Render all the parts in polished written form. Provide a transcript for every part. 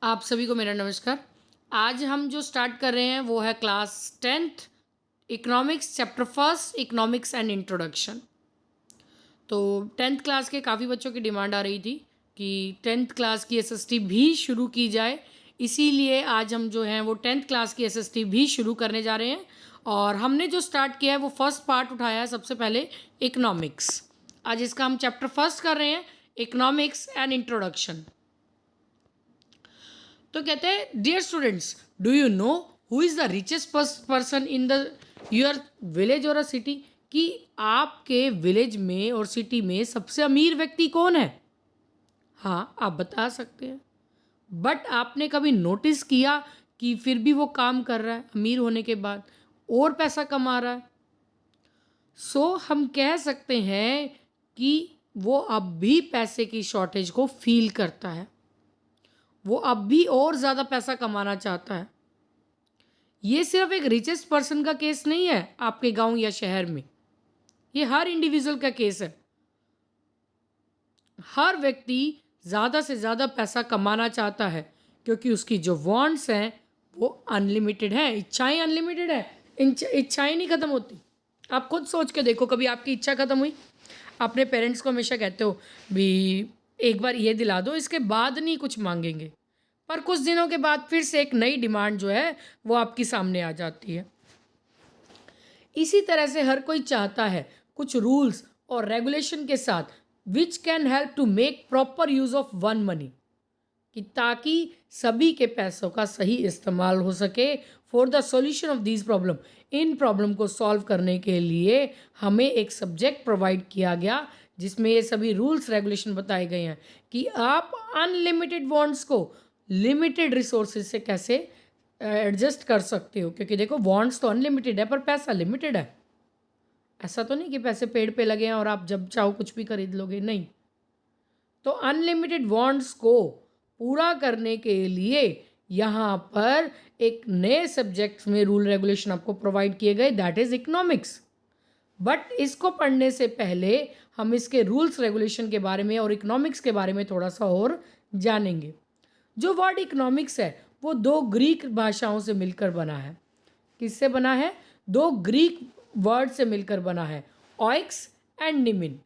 आप सभी को मेरा नमस्कार। आज हम जो स्टार्ट कर रहे हैं वो है class 10th economics chapter first economics and introduction. तो 10th क्लास के काफ़ी बच्चों की डिमांड आ रही थी कि 10th क्लास की एसएसटी भी शुरू की जाए, इसीलिए आज हम जो हैं वो 10th क्लास की एसएसटी भी शुरू करने जा रहे हैं। और हमने जो स्टार्ट किया है वो फर्स्ट पार्ट उठाया है सबसे पहले इकोनॉमिक्स। आज इसका हम चैप्टर फर्स्ट कर रहे हैं, इकोनॉमिक्स एंड इंट्रोडक्शन। तो कहते हैं dear students, do you know who is the richest person in the your village और अ सिटी। कि आपके विलेज में और सिटी में सबसे अमीर व्यक्ति कौन है। हाँ, आप बता सकते हैं, बट आपने कभी नोटिस किया कि फिर भी वो काम कर रहा है अमीर होने के बाद और पैसा कमा रहा है। हम कह सकते हैं कि वो अब भी पैसे की शॉर्टेज को फील करता है, वो अब भी और ज़्यादा पैसा कमाना चाहता है। ये सिर्फ एक रिचेस्ट पर्सन का केस नहीं है आपके गांव या शहर में, ये हर इंडिविजुअल का केस है। हर व्यक्ति ज़्यादा से ज़्यादा पैसा कमाना चाहता है क्योंकि उसकी जो वांट्स हैं वो अनलिमिटेड हैं, इच्छाएं अनलिमिटेड है, इच्छाएं नहीं ख़त्म होती। आप खुद सोच के देखो, कभी आपकी इच्छा ख़त्म हुई। अपने पेरेंट्स को हमेशा कहते हो भी एक बार ये दिला दो, इसके बाद नहीं कुछ मांगेंगे, पर कुछ दिनों के बाद फिर से एक नई डिमांड जो है वो आपकी सामने आ जाती है। इसी तरह से हर कोई चाहता है कुछ रूल्स और रेगुलेशन के साथ which can help to make proper use of one money, कि ताकि सभी के पैसों का सही इस्तेमाल हो सके for the solution of these problem. In problem को सॉल्व करने के लिए हमें एक सब्जेक्ट प्रोवाइड किया गया जिसमें ये सभी रूल्स रेगुलेशन बताए गए हैं कि आप अनलिमिटेड वॉन्ट्स को लिमिटेड रिसोर्सेज से कैसे एडजस्ट कर सकते हो। क्योंकि देखो, वॉन्ट्स तो अनलिमिटेड है पर पैसा लिमिटेड है। ऐसा तो नहीं कि पैसे पेड़ पे लगे हैं और आप जब चाहो कुछ भी खरीद लोगे, नहीं। तो अनलिमिटेड वॉन्ट्स को पूरा करने के लिए यहाँ पर एक नए सब्जेक्ट में रूल रेगुलेशन आपको प्रोवाइड किए गए, दैट इज़ इकोनॉमिक्स। बट इसको पढ़ने से पहले हम इसके रूल्स रेगुलेशन के बारे में और इकोनॉमिक्स के बारे में थोड़ा सा और जानेंगे। जो वर्ड इकोनॉमिक्स है वो दो ग्रीक भाषाओं से मिलकर बना है। किससे बना है? दो ग्रीक वर्ड से मिलकर बना है, ऑइक्स एंड निमिन।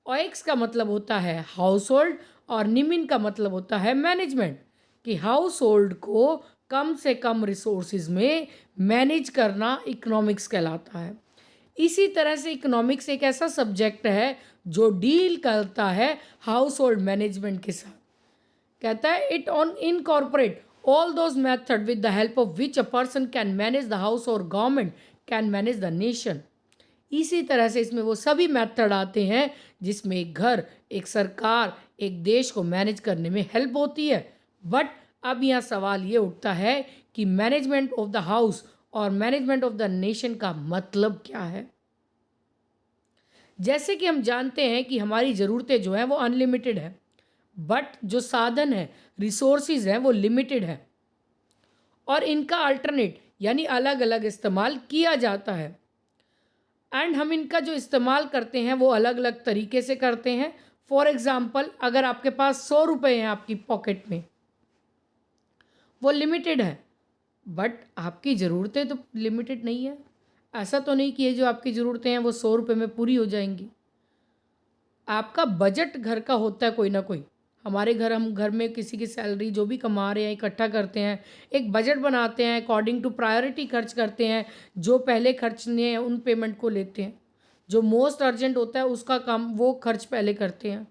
ऑइक्स का मतलब होता है हाउस होल्ड और निमिन का मतलब होता है मैनेजमेंट, कि हाउस होल्ड को कम से कम रिसोर्सेज में मैनेज करना इकोनॉमिक्स कहलाता है। इसी तरह से इकोनॉमिक्स एक ऐसा सब्जेक्ट है जो डील करता है हाउस होल्ड मैनेजमेंट के साथ। कहता है it on incorporate all those method with the help of which a person can manage the house और government can manage the nation. इसी तरह से इसमें वो सभी मेथड आते हैं जिसमें एक घर, एक सरकार, एक देश को मैनेज करने में हेल्प होती है। बट अब यहाँ सवाल ये उठता है कि मैनेजमेंट ऑफ द हाउस और मैनेजमेंट ऑफ द नेशन का मतलब क्या है। जैसे कि हम जानते हैं कि हमारी ज़रूरतें जो हैं वो अनलिमिटेड है, बट जो साधन है, रिसोर्सेज हैं, वो लिमिटेड है और इनका अल्टरनेट यानी अलग अलग इस्तेमाल किया जाता है। एंड हम इनका जो इस्तेमाल करते हैं वो अलग अलग तरीके से करते हैं। फॉर एग्ज़ाम्पल, अगर आपके पास 100 रुपये हैं आपकी पॉकेट में, वो लिमिटेड है, बट आपकी ज़रूरतें तो लिमिटेड नहीं है। ऐसा तो नहीं कि ये जो आपकी ज़रूरतें हैं वो 100 रुपये में पूरी हो जाएंगी। आपका बजट घर का होता है कोई ना कोई। हमारे घर, हम घर में किसी की सैलरी जो भी कमा रहे हैं इकट्ठा करते हैं, एक बजट बनाते हैं, अकॉर्डिंग टू प्रायोरिटी खर्च करते हैं। जो पहले खर्चने हैं उन पेमेंट को लेते हैं, जो मोस्ट अर्जेंट होता है उसका काम वो खर्च पहले करते हैं।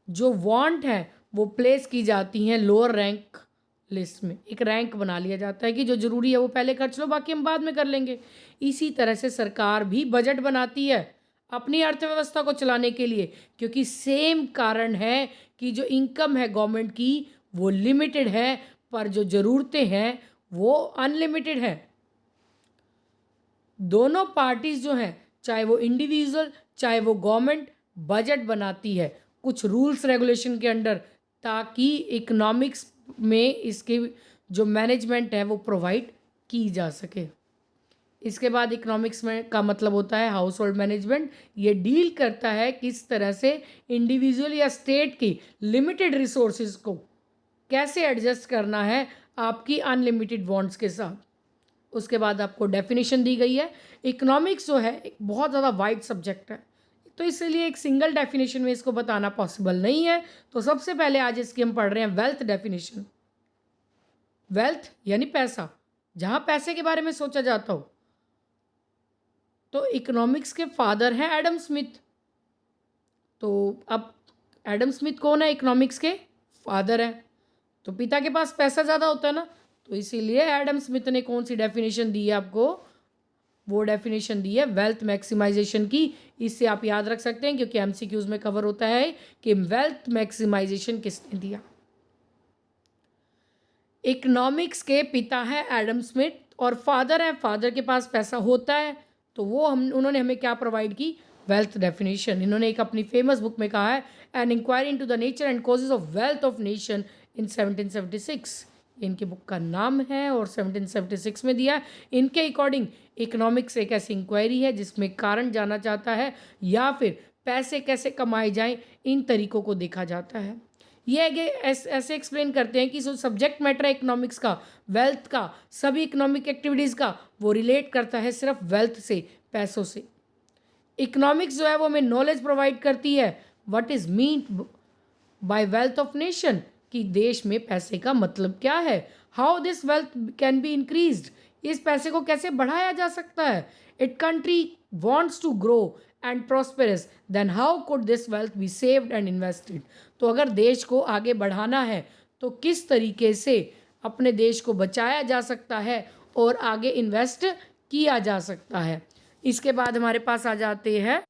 जो वांट है वो प्लेस की जाती हैं लोअर रैंक लिस्ट में। एक रैंक बना लिया जाता है कि जो ज़रूरी है वो पहले खर्च लो, बाकी हम बाद में कर लेंगे। इसी तरह से सरकार भी बजट बनाती है अपनी अर्थव्यवस्था को चलाने के लिए, क्योंकि सेम कारण है कि जो इनकम है गवर्नमेंट की वो लिमिटेड है, पर जो ज़रूरतें हैं वो अनलिमिटेड है। दोनों पार्टीज़ जो हैं, चाहे वो इंडिविजुअल चाहे वो गवर्नमेंट, बजट बनाती है कुछ रूल्स रेगुलेशन के अंडर, ताकि इकोनॉमिक्स में इसके जो मैनेजमेंट है वो प्रोवाइड की जा सके। इसके बाद इकोनॉमिक्स में का मतलब होता है हाउस होल्ड मैनेजमेंट। ये डील करता है किस तरह से इंडिविजुअल या स्टेट की लिमिटेड रिसोर्सेज को कैसे एडजस्ट करना है आपकी अनलिमिटेड वांट्स के साथ। उसके बाद आपको डेफिनेशन दी गई है। इकोनॉमिक्स जो है एक बहुत ज़्यादा वाइड सब्जेक्ट है, तो इसलिए एक सिंगल डेफिनेशन में इसको बताना पॉसिबल नहीं है। तो सबसे पहले आज इसकी हम पढ़ रहे हैं वेल्थ डेफिनेशन। वेल्थ यानी पैसा, जहाँ पैसे के बारे में सोचा जाता हो। तो इकोनॉमिक्स के फादर हैं एडम स्मिथ। तो अब एडम स्मिथ कौन है? इकोनॉमिक्स के फादर हैं। तो पिता के पास पैसा ज़्यादा होता है ना, तो इसीलिए एडम स्मिथ ने कौन सी डेफिनेशन दी है आपको? वो डेफिनेशन दी है वेल्थ मैक्सिमाइजेशन की। इससे आप याद रख सकते हैं क्योंकि एमसीक्यूज में कवर होता है कि वेल्थ मैक्सिमाइजेशन किसने दिया। इकोनॉमिक्स के पिता है एडम स्मिथ और फादर है, फादर के पास पैसा होता है, तो वो उन्होंने हमें क्या प्रोवाइड की? Wealth definition. इन्होंने एक अपनी फेमस बुक में कहा है an inquiry into the nature and causes of wealth of nation in 1776। इनकी बुक का नाम है और 1776 में दिया है। इनके अकॉर्डिंग इकोनॉमिक्स एक ऐसी इंक्वायरी है जिसमें कारण जाना चाहता है या फिर पैसे कैसे कमाए जाएं, इन तरीकों को देखा जाता है। ये आगे ऐसे एक्सप्लेन करते हैं कि जो सब्जेक्ट मैटर है इकोनॉमिक्स का, वेल्थ का, सभी इकोनॉमिक एक्टिविटीज़ का, वो रिलेट करता है सिर्फ वेल्थ से, पैसों से। इकोनॉमिक्स जो है वो हमें नॉलेज प्रोवाइड करती है what is mean by wealth of nation, कि देश में पैसे का मतलब क्या है। How this wealth can be increased, इस पैसे को कैसे बढ़ाया जा सकता है। It country wants to grow and prosperous, then how could this wealth be saved and invested. तो अगर देश को आगे बढ़ाना है तो किस तरीके से अपने देश को बचाया जा सकता है और आगे इन्वेस्ट किया जा सकता है। इसके बाद हमारे पास आ जाते हैं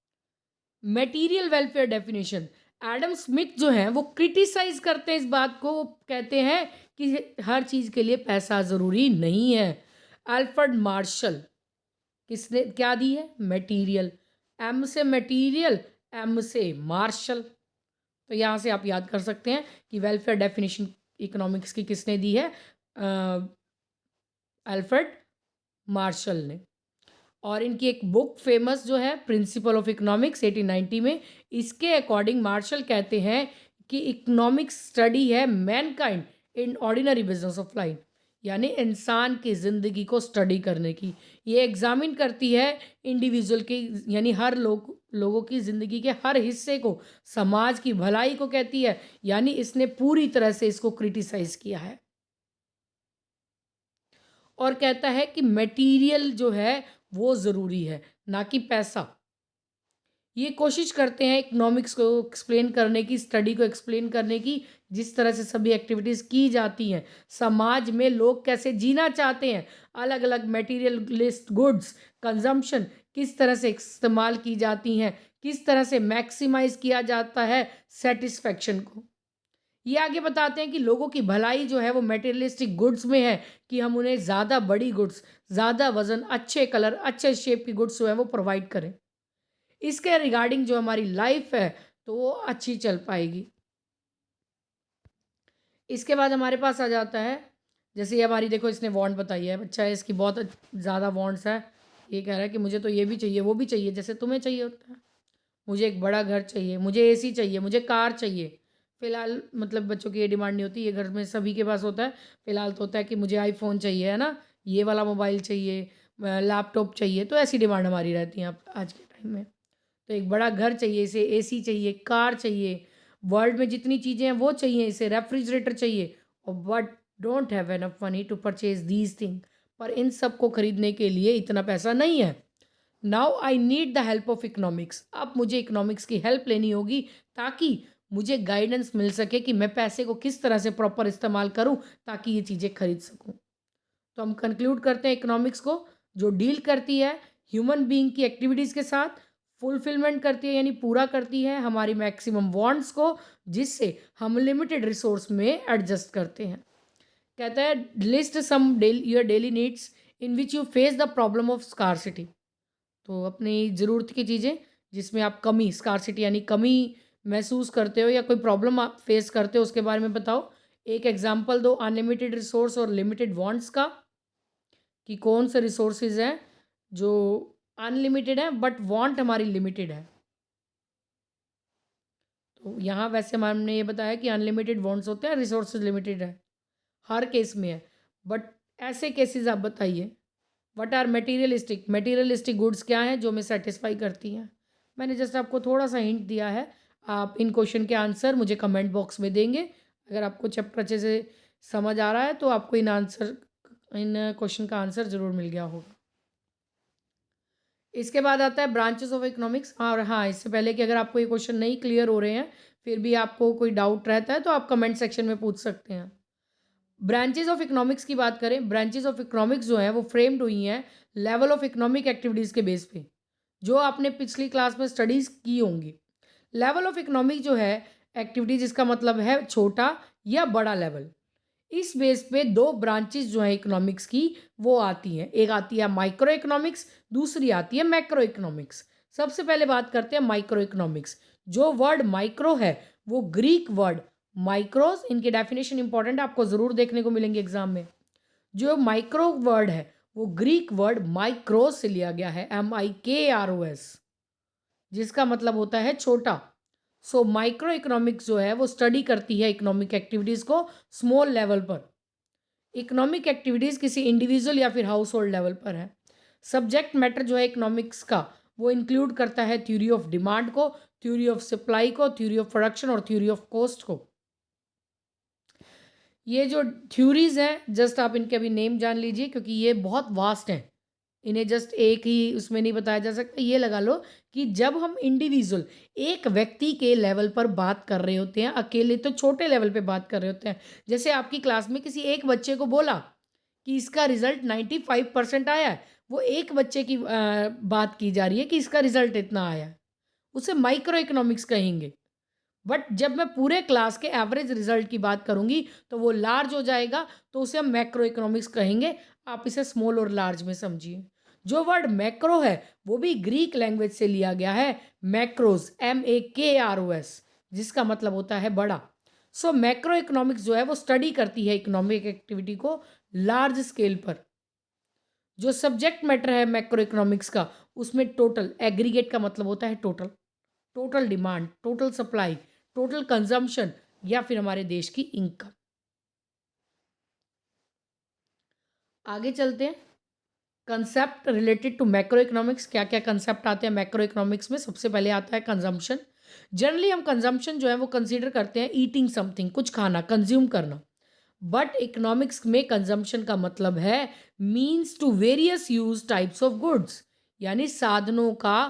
material welfare definition. Adam Smith जो हैं वो क्रिटिसाइज करते हैं इस बात को, वो कहते हैं कि हर चीज़ के लिए पैसा ज़रूरी नहीं है। अल्फ्रेड मार्शल किसने क्या दी है? मटेरियल, एम से मटेरियल, एम से मार्शल। तो यहाँ से आप याद कर सकते हैं कि वेलफेयर डेफिनेशन इकोनॉमिक्स की किसने दी है? अल्फ्रेड मार्शल ने। और इनकी एक बुक फेमस जो है प्रिंसिपल ऑफ इकोनॉमिक्स 1890 में, इसके अकॉर्डिंग मार्शल कहते हैं कि इकोनॉमिक्स स्टडी है Mankind in ordinary business of life, यानी इंसान की ज़िंदगी को स्टडी करने की। ये एग्जामिन करती है इंडिविजुअल की, यानी हर लोगों की ज़िंदगी के हर हिस्से को, समाज की भलाई को कहती है। यानी इसने पूरी तरह से इसको क्रिटिसाइज किया है और कहता है कि मटेरियल जो है वो ज़रूरी है, ना कि पैसा। ये कोशिश करते हैं इकोनॉमिक्स को एक्सप्लेन करने की, स्टडी को एक्सप्लेन करने की, जिस तरह से सभी एक्टिविटीज़ की जाती हैं, समाज में लोग कैसे जीना चाहते हैं, अलग अलग मटेरियलिस्ट गुड्स कंजम्पशन किस तरह से इस्तेमाल की जाती हैं, किस तरह से मैक्सिमाइज किया जाता है सेटिस्फैक्शन को। ये आगे बताते हैं कि लोगों की भलाई जो है वो मटेरियलिस्टिक गुड्स में है, कि हम उन्हें ज़्यादा बड़ी गुड्स, ज़्यादा वज़न, अच्छे कलर, अच्छे शेप की गुड्स जो है वो प्रोवाइड करें। इसके रिगार्डिंग जो हमारी लाइफ है तो वो अच्छी चल पाएगी। इसके बाद हमारे पास आ जाता है, जैसे ये हमारी देखो इसने वांट बताई है, बच्चा है इसकी बहुत ज़्यादा वांट्स है। ये कह रहा है कि मुझे तो ये भी चाहिए वो भी चाहिए, जैसे तुम्हें चाहिए होता है। मुझे एक बड़ा घर चाहिए, मुझे एसी चाहिए, मुझे कार चाहिए। फ़िलहाल मतलब बच्चों की ये डिमांड नहीं होती, ये घर में सभी के पास होता है। फ़िलहाल तो होता है कि मुझे आईफ़ोन चाहिए, है ना, ये वाला मोबाइल चाहिए, लैपटॉप चाहिए, तो ऐसी डिमांड हमारी रहती है आज के टाइम में। तो एक बड़ा घर चाहिए, इसे एसी चाहिए, कार चाहिए, वर्ल्ड में जितनी चीज़ें हैं वो चाहिए, इसे रेफ्रिजरेटर चाहिए, और but don't have enough money to purchase these thing. पर इन सब को खरीदने के लिए इतना पैसा नहीं है। Now I need the help of economics. अब मुझे इकोनॉमिक्स की हेल्प लेनी होगी ताकि मुझे गाइडेंस मिल सके कि मैं पैसे को किस तरह से प्रॉपर इस्तेमाल करूं ताकि ये चीज़ें खरीद सकूं। तो हम कंक्लूड करते हैं इकोनॉमिक्स को, जो डील करती है ह्यूमन बीइंग की एक्टिविटीज़ के साथ, फुलफिलमेंट करती है यानी पूरा करती है हमारी मैक्सिमम वांट्स को, जिससे हम लिमिटेड रिसोर्स में एडजस्ट करते हैं। कहता है list some your daily needs in which you face the problem of scarcity. तो अपनी ज़रूरत की चीज़ें जिसमें आप कमी, स्कारसिटी यानी कमी महसूस करते हो या कोई प्रॉब्लम आप फेस करते हो, उसके बारे में बताओ। एक एग्जांपल दो अनलिमिटेड रिसोर्स और लिमिटेड वांट्स का, कि कौन से रिसोर्सेज हैं जो अनलिमिटेड है बट वांट हमारी लिमिटेड है। तो यहाँ वैसे मैम ने ये बताया कि अनलिमिटेड वांट्स होते हैं, रिसोर्सेज लिमिटेड है, हर केस में है। बट ऐसे केसेस आप बताइए, what are materialistic, materialistic goods क्या हैं जो हमें सेटिस्फाई करती हैं। मैंने जस्ट आपको थोड़ा सा हिंट दिया है। आप इन क्वेश्चन के आंसर मुझे कमेंट बॉक्स में देंगे। अगर आपको चैप्टर अच्छे से समझ आ रहा है तो आपको इन क्वेश्चन का आंसर ज़रूर मिल गया होगा। इसके बाद आता है ब्रांचेस ऑफ इकोनॉमिक्स। और हाँ, इससे पहले कि अगर आपको ये क्वेश्चन नहीं क्लियर हो रहे हैं, फिर भी आपको कोई डाउट रहता है तो आप कमेंट सेक्शन में पूछ सकते हैं। ब्रांचेज ऑफ इकोनॉमिक्स की बात करें, ब्रांचेज ऑफ इकोनॉमिक्स जो है वो फ्रेम्ड हुई हैं लेवल ऑफ इकोनॉमिक एक्टिविटीज़ के बेस पे, जो आपने पिछली क्लास में स्टडीज़ की होंगी। लेवल ऑफ इकोनॉमिक जो है एक्टिविटीज़, इसका मतलब है छोटा या बड़ा लेवल। इस बेस पे दो ब्रांचेस जो है इकोनॉमिक्स की वो आती हैं। एक आती है माइक्रो इकोनॉमिक्स, दूसरी आती है मैक्रो इकोनॉमिक्स। सबसे पहले बात करते हैं माइक्रो इकोनॉमिक्स। जो वर्ड माइक्रो है वो ग्रीक वर्ड माइक्रोस, इनकी डेफिनेशन इंपॉर्टेंट आपको ज़रूर देखने को मिलेंगे एग्जाम में। जो माइक्रो वर्ड है वो ग्रीक वर्ड माइक्रोस से लिया गया है, MIKROS, जिसका मतलब होता है छोटा। सो माइक्रो इकोनॉमिक्स जो है वो स्टडी करती है इकोनॉमिक एक्टिविटीज़ को स्मॉल लेवल पर। इकोनॉमिक एक्टिविटीज़ किसी इंडिविजुअल या फिर हाउस होल्ड लेवल पर है। सब्जेक्ट मैटर जो है इकोनॉमिक्स का वो इंक्लूड करता है थ्योरी ऑफ डिमांड को, थ्योरी ऑफ सप्लाई को, थ्योरी ऑफ प्रोडक्शन और थ्योरी ऑफ कॉस्ट को। ये जो थ्योरीज हैं जस्ट आप इनके अभी नेम जान लीजिए, क्योंकि ये बहुत वास्ट हैं, इन्हें जस्ट एक ही उसमें नहीं बताया जा सकता। ये लगा लो कि जब हम इंडिविजुअल एक व्यक्ति के लेवल पर बात कर रहे होते हैं, अकेले तो छोटे लेवल पे बात कर रहे होते हैं। जैसे आपकी क्लास में किसी एक बच्चे को बोला कि इसका रिजल्ट 95% आया है, वो एक बच्चे की बात की जा रही है कि इसका रिजल्ट इतना आया है, उसे माइक्रो इकोनॉमिक्स कहेंगे। बट जब मैं पूरे क्लास के एवरेज रिजल्ट की बात करूंगी तो वो लार्ज हो जाएगा, तो उसे हम मैक्रो इकोनॉमिक्स कहेंगे। आप इसे स्मॉल और लार्ज में समझिए। जो वर्ड मैक्रो है वो भी ग्रीक लैंग्वेज से लिया गया है, मैक्रोस, MAKROS, जिसका मतलब होता है बड़ा। सो मैक्रो इकोनॉमिक्स जो है वो स्टडी करती है इकोनॉमिक एक्टिविटी को लार्ज स्केल पर। जो सब्जेक्ट मैटर है मैक्रो इकोनॉमिक्स का, उसमें टोटल, एग्रीगेट का मतलब होता है total, total demand, total supply, total consumption या फिर हमारे देश की इनकम। आगे चलते हैं। Concept related to macro economics, क्या क्या कंसेप्ट आते हैं मैक्रो इकोनॉमिक्स में। सबसे पहले आता है कंजम्पशन। जनरली हम कंजम्पशन जो है वो कंसीडर करते हैं ईटिंग समथिंग, कुछ खाना, कंज्यूम करना। बट इकोनॉमिक्स में कंजम्पशन का मतलब है means to various use types of goods, यानी साधनों का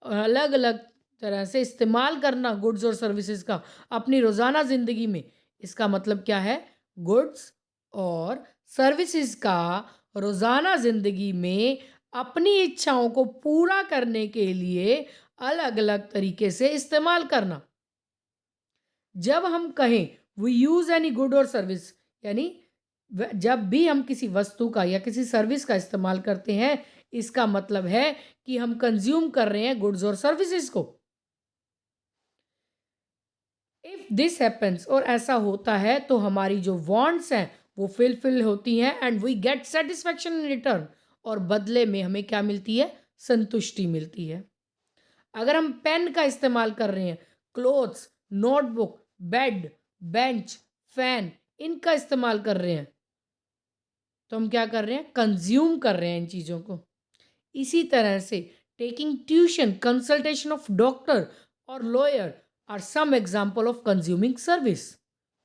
अलग अलग तरह से इस्तेमाल करना गुड्स और सर्विसेज का अपनी रोज़ाना ज़िंदगी में। इसका मतलब क्या है, गुड्स और सर्विसेज का रोज़ाना ज़िंदगी में अपनी इच्छाओं को पूरा करने के लिए अलग अलग तरीके से इस्तेमाल करना। जब हम कहें वी यूज़ एनी गुड और सर्विस, यानी जब भी हम किसी वस्तु का या किसी सर्विस का इस्तेमाल करते हैं, इसका मतलब है कि हम कंज्यूम कर रहे हैं गुड्स और सर्विसेज को। इफ दिस हैपन्स, और ऐसा होता है तो हमारी जो वांट्स हैं वो फिल होती हैं and we get satisfaction in return, और बदले में हमें क्या मिलती है, संतुष्टि मिलती है। अगर हम पेन का इस्तेमाल कर रहे हैं, clothes, notebook, bed, bench, fan, इनका इस्तेमाल कर रहे हैं, तो हम क्या कर रहे हैं, कंज्यूम कर रहे हैं इन चीज़ों को। इसी तरह से taking tuition, consultation of doctor और lawyer are some example of consuming service.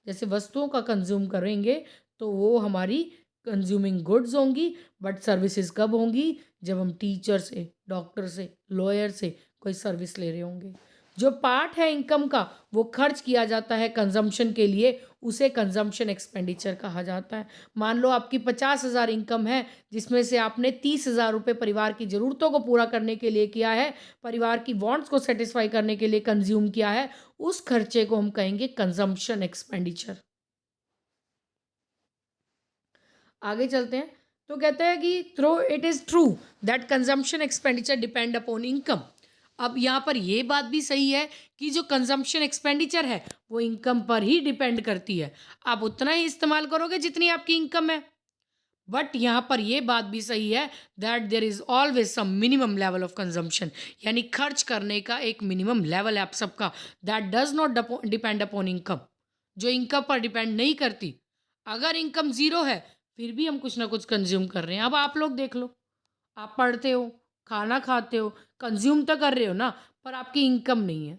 जैसे वस्तुओं का कंज्यूम करेंगे तो वो हमारी कंज्यूमिंग गुड्स होंगी, बट सर्विसेज कब होंगी, जब हम टीचर से, डॉक्टर से, लॉयर से कोई सर्विस ले रहे होंगे। जो पार्ट है इनकम का वो खर्च किया जाता है कंजम्पशन के लिए, उसे कंजम्पशन एक्सपेंडिचर कहा जाता है। मान लो आपकी 50,000 इनकम है, जिसमें से आपने 30,000 रुपये परिवार की ज़रूरतों को पूरा करने के लिए किया है, परिवार की वांट्स को सेटिस्फाई करने के लिए कंज्यूम किया है, उस खर्चे को हम कहेंगे कंजम्पशन एक्सपेंडिचर। आगे चलते हैं। तो कहते हैं कि though it is true that consumption expenditure depend upon income. अब यहाँ पर ये बात भी सही है कि जो कंजम्पशन एक्सपेंडिचर है वो इनकम पर ही डिपेंड करती है। आप उतना ही इस्तेमाल करोगे जितनी आपकी इनकम है। बट यहाँ पर ये बात भी सही है that there is always some minimum level of consumption, यानी खर्च करने का एक मिनिमम लेवल है आप सबका, that does not depend upon income, जो इनकम पर डिपेंड नहीं करती। अगर इनकम ज़ीरो है फिर भी हम कुछ ना कुछ कंज्यूम कर रहे हैं। अब आप लोग देख लो, आप पढ़ते हो, खाना खाते हो, कंज्यूम तो कर रहे हो ना, पर आपकी इनकम नहीं है।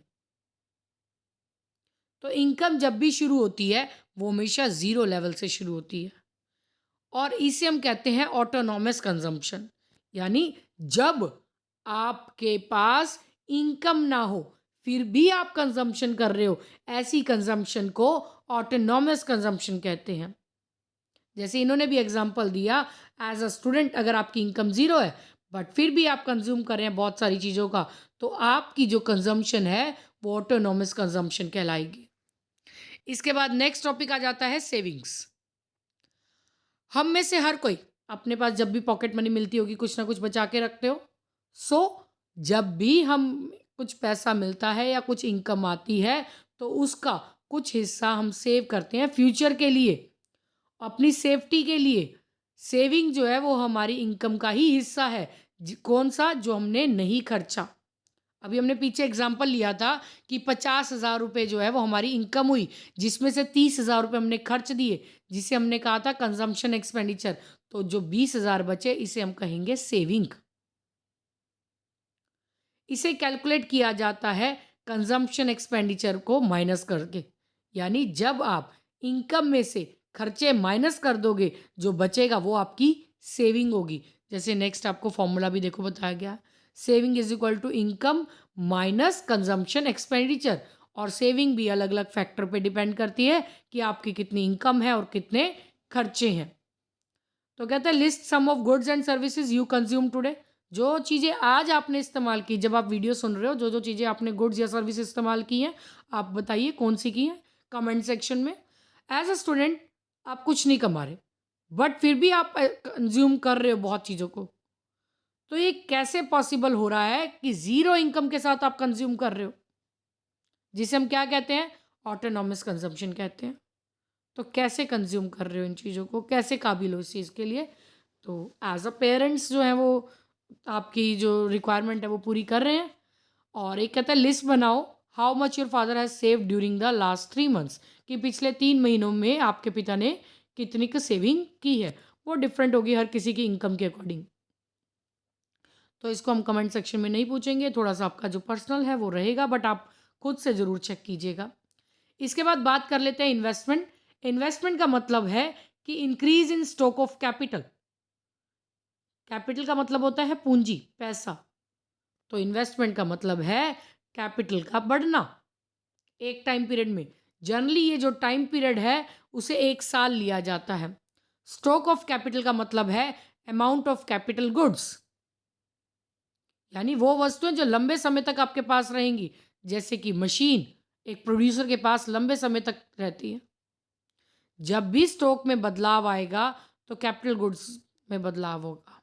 तो इनकम जब भी शुरू होती है वो हमेशा ज़ीरो लेवल से शुरू होती है, और इसे हम कहते हैं ऑटोनॉमस कंजम्पशन, यानी जब आपके पास इनकम ना हो फिर भी आप कंजम्पशन कर रहे हो, ऐसी कंजम्पशन को ऑटोनॉमस कंजम्पशन कहते हैं। जैसे इन्होंने भी एग्जांपल दिया, एज अ स्टूडेंट अगर आपकी इनकम ज़ीरो है बट फिर भी आप कंज्यूम कर रहे हैं बहुत सारी चीज़ों का, तो आपकी जो कंजम्पशन है वो ऑटोनॉमस कंजम्पशन कहलाएगी। इसके बाद नेक्स्ट टॉपिक आ जाता है सेविंग्स। हम में से हर कोई अपने पास जब भी पॉकेट मनी मिलती होगी कुछ ना कुछ बचा के रखते हो। सो जब भी हम कुछ पैसा मिलता है या कुछ इनकम आती है तो उसका कुछ हिस्सा हम सेव करते हैं फ्यूचर के लिए, अपनी सेफ्टी के लिए। सेविंग जो है वो हमारी इनकम का ही हिस्सा है। कौन सा? जो हमने नहीं खर्चा। अभी हमने पीछे एग्जाम्पल लिया था कि 50,000 रुपये जो है वो हमारी इनकम हुई, जिसमें से 30,000 रुपये हमने खर्च दिए, जिसे हमने कहा था कंजम्पशन एक्सपेंडिचर। तो जो 20,000 बचे इसे हम कहेंगे सेविंग। इसे कैलकुलेट किया जाता है कंजम्पशन एक्सपेंडिचर को माइनस करके, यानी जब आप इनकम में से खर्चे माइनस कर दोगे जो बचेगा वो आपकी सेविंग होगी। जैसे नेक्स्ट आपको फॉर्मूला भी देखो बताया गया, saving is equal to income minus consumption expenditure. और सेविंग भी अलग अलग फैक्टर पे डिपेंड करती है कि आपकी कितनी इनकम है और कितने खर्चे हैं। तो कहते हैं list some of goods and services you consume today. जो चीज़ें आज आपने इस्तेमाल की, जब आप वीडियो सुन रहे हो, जो जो चीज़ें आपने गुड्स या सर्विस इस्तेमाल की हैं, आप बताइए कौन सी की हैं कमेंट सेक्शन में। एज अ स्टूडेंट आप कुछ नहीं कमा रहे बट फिर भी आप कंज्यूम कर रहे हो बहुत चीज़ों को। तो ये कैसे पॉसिबल हो रहा है कि ज़ीरो इनकम के साथ आप कंज्यूम कर रहे हो, जिसे हम क्या कहते हैं? ऑटोनॉमस कंजम्पशन कहते हैं। तो कैसे कंज्यूम कर रहे हो इन चीज़ों को, कैसे काबिल हो इस चीज़ के लिए? तो एज अ पेरेंट्स जो है वो आपकी जो रिक्वायरमेंट है वो पूरी कर रहे हैं। और एक कहता है लिस्ट बनाओ how much your father has save during the last 3 months, कि पिछले 3 महीनों में आपके पिता ने कितनी की सेविंग की है। वो डिफरेंट होगी हर किसी की इनकम के अकॉर्डिंग। तो इसको हम कमेंट सेक्शन में नहीं पूछेंगे, थोड़ा सा आपका जो पर्सनल है वो रहेगा, बट आप खुद से ज़रूर चेक कीजिएगा। इसके बाद बात कर लेते हैं इन्वेस्टमेंट। इन्वेस्टमेंट का मतलब है कि increase in stock of capital. Capital का मतलब होता है पूंजी, पैसा। तो इन्वेस्टमेंट का मतलब है कैपिटल का बढ़ना एक टाइम पीरियड में। जनरली ये जो टाइम पीरियड है उसे 1 साल लिया जाता है। स्टॉक ऑफ कैपिटल का मतलब है अमाउंट ऑफ कैपिटल गुड्स, यानी वो वस्तुएं जो लंबे समय तक आपके पास रहेंगी, जैसे कि मशीन एक प्रोड्यूसर के पास लंबे समय तक रहती है। जब भी स्टॉक में बदलाव आएगा तो कैपिटल गुड्स में बदलाव होगा।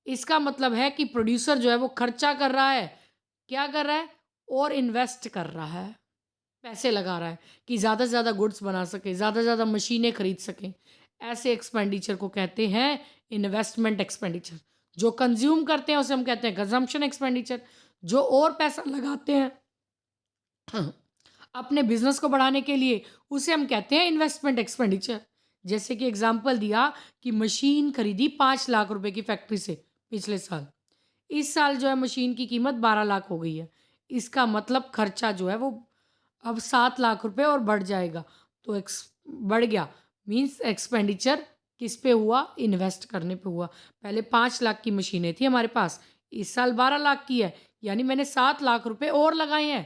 इसका मतलब है कि प्रोड्यूसर जो है वो खर्चा कर रहा है, क्या कर रहा है? और इन्वेस्ट कर रहा है, पैसे लगा रहा है कि ज़्यादा से ज़्यादा गुड्स बना सके, ज़्यादा से ज़्यादा मशीनें खरीद सकें। ऐसे एक्सपेंडिचर को कहते हैं इन्वेस्टमेंट एक्सपेंडिचर। जो कंज्यूम करते हैं उसे हम कहते हैं कंजम्पशन एक्सपेंडिचर। जो और पैसा लगाते हैं अपने बिजनेस को बढ़ाने के लिए उसे हम कहते हैं इन्वेस्टमेंट एक्सपेंडिचर। जैसे कि एग्जांपल दिया कि मशीन खरीदी 5 लाख रुपए की फैक्ट्री से पिछले साल, इस साल जो है मशीन की कीमत 12 लाख हो गई है। इसका मतलब खर्चा जो है वो अब 7 लाख रुपए और बढ़ जाएगा। तो बढ़ गया मीन्स एक्सपेंडिचर किस पे हुआ? इन्वेस्ट करने पे हुआ। पहले 5 लाख की मशीनें थी हमारे पास, इस साल 12 लाख की है, यानी मैंने 7 लाख रुपए और लगाए हैं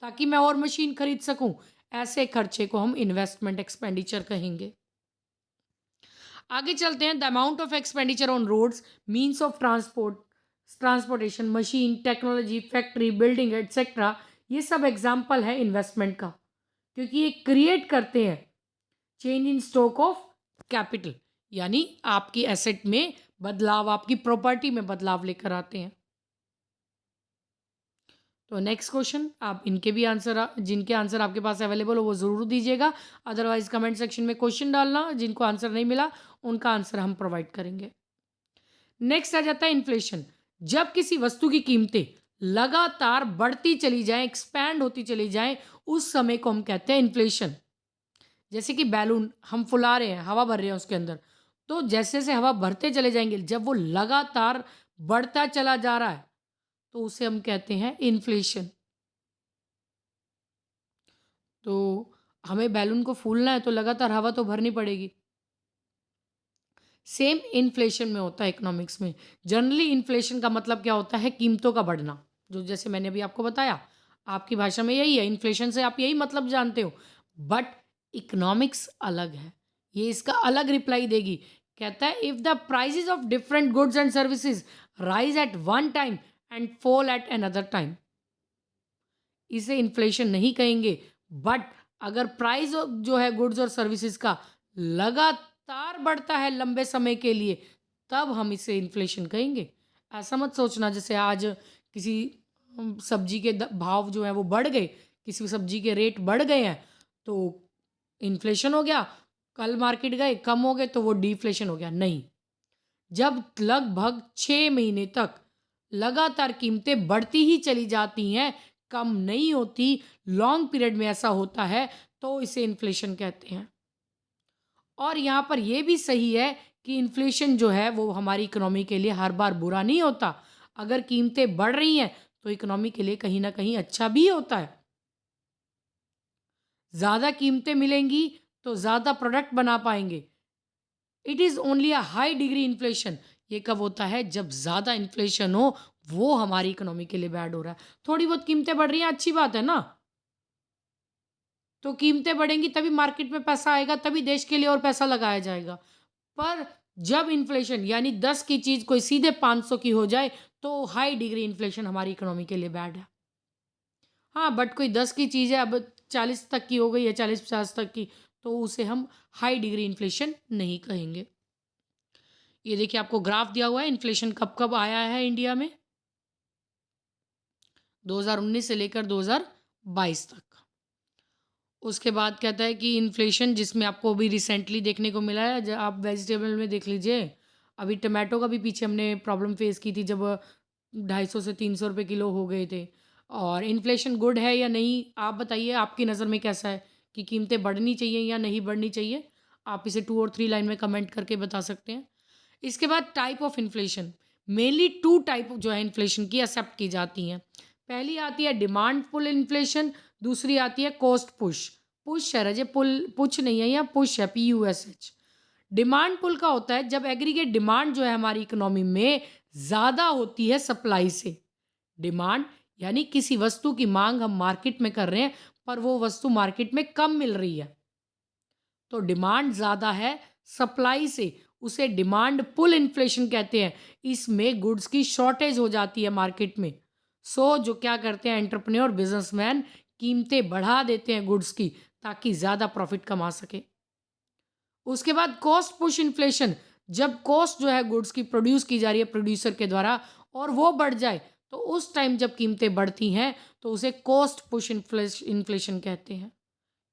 ताकि मैं और मशीन खरीद सकूं। ऐसे खर्चे को हम इन्वेस्टमेंट एक्सपेंडिचर कहेंगे। आगे चलते हैं। The amount of expenditure on roads, means of transportation, machine, technology, factory, building etcetera, ये सब एग्जाम्पल है इन्वेस्टमेंट का, क्योंकि ये क्रिएट करते हैं change in stock of capital, यानी आपकी एसेट में बदलाव, आपकी प्रॉपर्टी में बदलाव लेकर आते हैं। तो नेक्स्ट क्वेश्चन आप इनके भी आंसर, जिनके आंसर आपके पास अवेलेबल हो वो ज़रूर दीजिएगा, अदरवाइज कमेंट सेक्शन में क्वेश्चन डालना, जिनको आंसर नहीं मिला उनका आंसर हम प्रोवाइड करेंगे। नेक्स्ट आ जाता है इन्फ्लेशन। जब किसी वस्तु की कीमतें लगातार बढ़ती चली जाएं, एक्सपैंड होती चली जाएं, उस समय को हम कहते हैं इन्फ्लेशन। जैसे कि बैलून हम फुला रहे हैं, हवा भर रहे हैं उसके अंदर, तो जैसे जैसे हवा भरते चले जाएंगे, जब वो लगातार बढ़ता चला जा रहा है तो उसे हम कहते हैं इन्फ्लेशन। तो हमें बैलून को फूलना है तो लगातार हवा तो भरनी पड़ेगी। सेम इन्फ्लेशन में होता है इकोनॉमिक्स में। जनरली इन्फ्लेशन का मतलब क्या होता है? कीमतों का बढ़ना, जो जैसे मैंने अभी आपको बताया, आपकी भाषा में यही है, इन्फ्लेशन से आप यही मतलब जानते हो, बट इकोनॉमिक्स अलग है, ये इसका अलग रिप्लाई देगी। कहता है if the prices of different goods and services rise at one time and fall at another time, इसे इन्फ्लेशन नहीं कहेंगे। बट अगर प्राइस जो है गुड्स और सर्विसेज का लगातार बढ़ता है लंबे समय के लिए, तब हम इसे इन्फ्लेशन कहेंगे। ऐसा मत सोचना जैसे आज किसी सब्जी के भाव जो है वो बढ़ गए, किसी सब्जी के रेट बढ़ गए हैं तो इन्फ्लेशन हो गया, कल मार्केट गए कम हो गए तो वो डिफ्लेशन हो गया। नहीं, जब लगभग 6 महीने तक लगातार कीमतें बढ़ती ही चली जाती हैं, कम नहीं होती, लॉन्ग पीरियड में ऐसा होता है, तो इसे इन्फ्लेशन कहते हैं। और यहाँ पर यह भी सही है कि इन्फ्लेशन जो है वो हमारी इकोनॉमी के लिए हर बार बुरा नहीं होता। अगर कीमतें बढ़ रही हैं तो इकोनॉमी के लिए कहीं ना कहीं अच्छा भी होता है। ज़्यादा कीमतें मिलेंगी तो ज़्यादा प्रोडक्ट बना पाएंगे। It is only a high degree inflation. ये कब होता है? जब ज़्यादा इन्फ्लेशन हो, वो हमारी इकोनॉमी के लिए बैड हो रहा है। थोड़ी बहुत कीमतें बढ़ रही हैं, अच्छी बात है ना, तो कीमतें बढ़ेंगी तभी मार्केट में पैसा आएगा, तभी देश के लिए और पैसा लगाया जाएगा। पर जब इन्फ्लेशन यानी 10 की चीज़ कोई सीधे 500 की हो जाए तो हाई डिग्री इन्फ्लेशन हमारी इकोनॉमी के लिए बैड है। हाँ, बट कोई 10 की चीज़ है, अब 40 तक की हो गई है, 40-50 तक की, तो उसे हम हाई डिग्री इन्फ्लेशन नहीं कहेंगे। ये देखिए आपको ग्राफ दिया हुआ है, इन्फ्लेशन कब कब आया है इंडिया में, 2019 से लेकर 2022 तक। उसके बाद कहता है कि इन्फ्लेशन जिसमें आपको अभी रिसेंटली देखने को मिला है, आप वेजिटेबल में देख लीजिए, अभी टमाटो का भी पीछे हमने प्रॉब्लम फेस की थी जब 250 से 300 रुपये किलो हो गए थे। और इन्फ्लेशन गुड है या नहीं, आप बताइए आपकी नज़र में कैसा है, कि कीमतें बढ़नी चाहिए या नहीं बढ़नी चाहिए? आप इसे 2 और 3 लाइन में कमेंट करके बता सकते हैं। इसके बाद type of inflation, mainly 2 type जो है इन्फ्लेशन की एक्सेप्ट की जाती हैं। पहली आती है डिमांड पुल इन्फ्लेशन, दूसरी आती है कॉस्ट पुश। पुश है रजे, पुल पुश नहीं है, या पुश है, PUSH। डिमांड पुल का होता है जब एग्रीगेट डिमांड जो है हमारी इकोनॉमी में ज़्यादा होती है सप्लाई से। डिमांड यानी किसी वस्तु की मांग हम मार्केट में कर रहे हैं पर वो वस्तु मार्केट में कम मिल रही है, तो डिमांड ज़्यादा है सप्लाई से, उसे डिमांड पुल इन्फ्लेशन कहते हैं। इसमें गुड्स की शॉर्टेज हो जाती है मार्केट में, सो जो क्या करते हैं एंटरप्रेन्योर बिजनेसमैन, कीमतें बढ़ा देते हैं गुड्स की ताकि ज़्यादा प्रॉफिट कमा सके। उसके बाद कॉस्ट पुश इन्फ्लेशन, जब कॉस्ट जो है गुड्स की प्रोड्यूस की जा रही है प्रोड्यूसर के द्वारा और वो बढ़ जाए, तो उस टाइम जब कीमतें बढ़ती हैं तो उसे कॉस्ट पुश इन्फ्लेशन कहते हैं।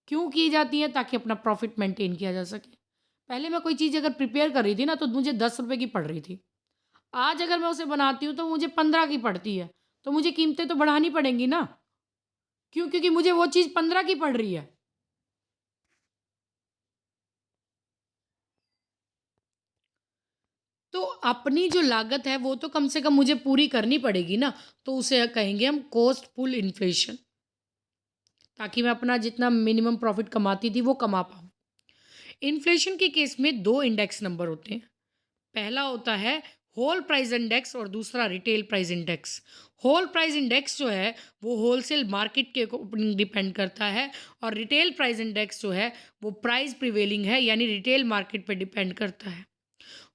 क्यों की जाती है? ताकि अपना प्रॉफिट मेंटेन किया जा सके। पहले मैं कोई चीज़ अगर प्रिपेयर कर रही थी ना तो मुझे 10 रुपए की पड़ रही थी, आज अगर मैं उसे बनाती हूँ तो मुझे 15 की पड़ती है, तो मुझे कीमतें तो बढ़ानी पड़ेंगी ना। क्यों? क्योंकि मुझे वो चीज़ 15 की पड़ रही है। तो अपनी जो लागत है वो तो कम से कम मुझे पूरी करनी पड़ेगी ना, तो उसे कहेंगे हम कॉस्ट पुल इन्फ्लेशन, ताकि मैं अपना जितना मिनिमम प्रॉफिट कमाती थी वो कमा पाऊँ। इन्फ्लेशन के केस में 2 इंडेक्स नंबर होते हैं। पहला होता है होल प्राइस इंडेक्स और दूसरा retail price index. Whole price index जो है वो होलसेल मार्केट के ऊपर डिपेंड करता है, और रिटेल प्राइस इंडेक्स जो है वो प्राइस प्रिवेलिंग है यानी रिटेल मार्केट पर डिपेंड करता है।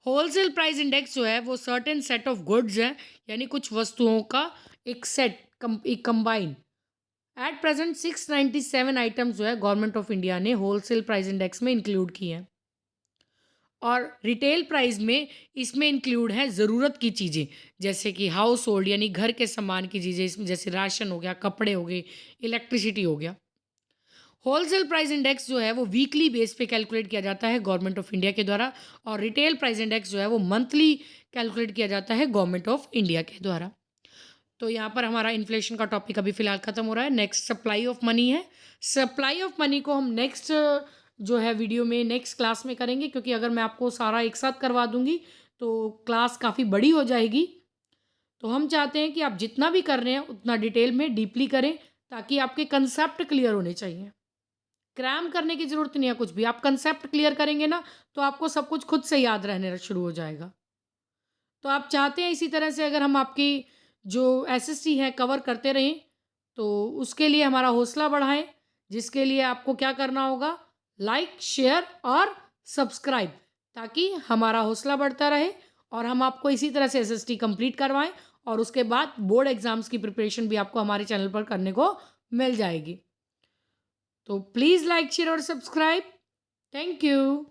होलसेल प्राइस इंडेक्स जो है वो सर्टेन सेट ऑफ गुड्स है, यानी कुछ वस्तुओं का एक सेट, एक कंबाइन। एट प्रेजेंट 697 आइटम्स जो है गवर्नमेंट ऑफ इंडिया ने होलसेल प्राइस इंडेक्स में इंक्लूड किए हैं। और रिटेल प्राइस में इसमें इंक्लूड है ज़रूरत की चीज़ें, जैसे कि हाउस होल्ड यानी घर के सामान की चीज़ें, इसमें जैसे राशन हो गया, कपड़े हो गए, इलेक्ट्रिसिटी हो गया। होलसेल प्राइस इंडेक्स जो है वो वीकली बेस पे कैलकुलेट किया जाता है गवर्नमेंट ऑफ इंडिया के द्वारा, और रिटेल प्राइस इंडेक्स जो है वो मंथली कैलकुलेट किया जाता है गवर्नमेंट ऑफ इंडिया के द्वारा। तो यहाँ पर हमारा इन्फ्लेशन का टॉपिक अभी फ़िलहाल ख़त्म हो रहा है। नेक्स्ट सप्लाई ऑफ मनी है। सप्लाई ऑफ मनी को हम नेक्स्ट जो है वीडियो में नेक्स्ट क्लास में करेंगे, क्योंकि अगर मैं आपको सारा एक साथ करवा दूँगी तो क्लास काफ़ी बड़ी हो जाएगी। तो हम चाहते हैं कि आप जितना भी कर रहे हैं उतना डिटेल में डीपली करें, ताकि आपके कंसेप्ट क्लियर होने चाहिए। क्रैम करने की ज़रूरत नहीं है कुछ भी। आप कंसेप्ट क्लियर करेंगे ना, तो आपको सब कुछ खुद से याद रहने शुरू हो जाएगा। तो आप चाहते हैं इसी तरह से अगर हम आपकी जो एसएसटी है कवर करते रहें, तो उसके लिए हमारा हौसला बढ़ाएँ, जिसके लिए आपको क्या करना होगा? लाइक, शेयर और सब्सक्राइब, ताकि हमारा हौसला बढ़ता रहे और हम आपको इसी तरह से एसएसटी कंप्लीट करवाएँ, और उसके बाद बोर्ड एग्ज़ाम्स की प्रिपरेशन भी आपको हमारे चैनल पर करने को मिल जाएगी। तो प्लीज़ लाइक, शेयर और सब्सक्राइब। Thank you.